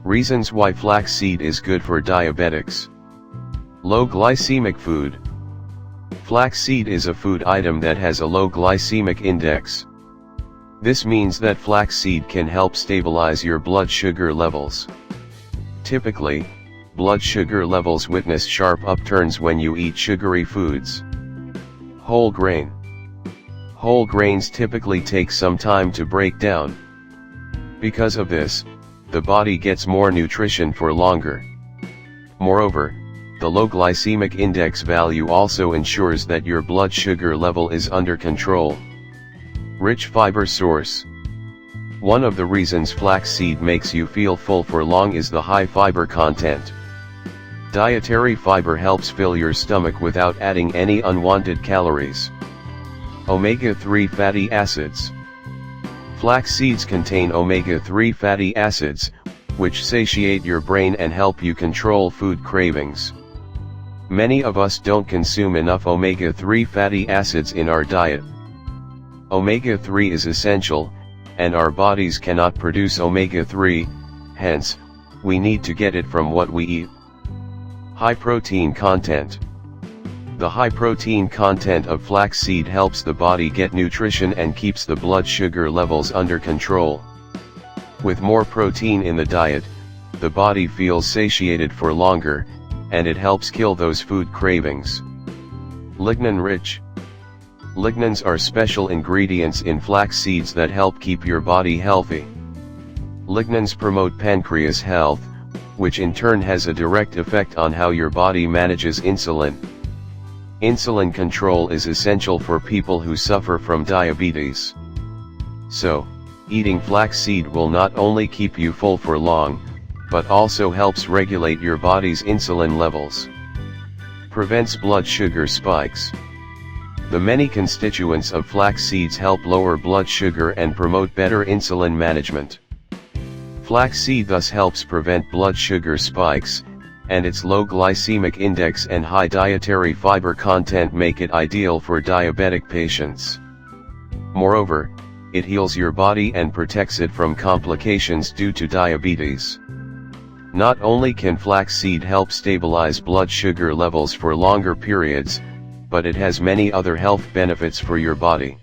Reasons why flaxseed is good for diabetics. Low glycemic food. Flaxseed is a food item that has a low glycemic index. This means that flaxseed can help stabilize your blood sugar levels. Typically, blood sugar levels witness sharp upturns when you eat sugary foods. Whole grain. Whole grains typically take some time to break down. Because of this, the body gets more nutrition for longer. Moreover, the low glycemic index value also ensures that your blood sugar level is under control. Rich fiber source. One of the reasons flaxseed makes you feel full for long is the high fiber content. Dietary fiber helps fill your stomach without adding any unwanted calories. Omega-3 fatty acids. Flax seeds contain omega-3 fatty acids, which satiate your brain and help you control food cravings. Many of us don't consume enough omega-3 fatty acids in our diet. Omega-3 is essential, and our bodies cannot produce omega-3, hence, we need to get it from what we eat. High protein content. The high protein content of flaxseed helps the body get nutrition and keeps the blood sugar levels under control. With more protein in the diet, the body feels satiated for longer, and it helps kill those food cravings. Lignan rich. Lignans are special ingredients in flax seeds that help keep your body healthy. Lignans promote pancreas health, which in turn has a direct effect on how your body manages insulin. Insulin control is essential for people who suffer from diabetes. So, eating flaxseed will not only keep you full for long, but also helps regulate your body's insulin levels. Prevents blood sugar spikes. The many constituents of flax seeds help lower blood sugar and promote better insulin management. Flaxseed thus helps prevent blood sugar spikes, and its low glycemic index and high dietary fiber content make it ideal for diabetic patients. Moreover, it heals your body and protects it from complications due to diabetes. Not only can flaxseed help stabilize blood sugar levels for longer periods, but it has many other health benefits for your body.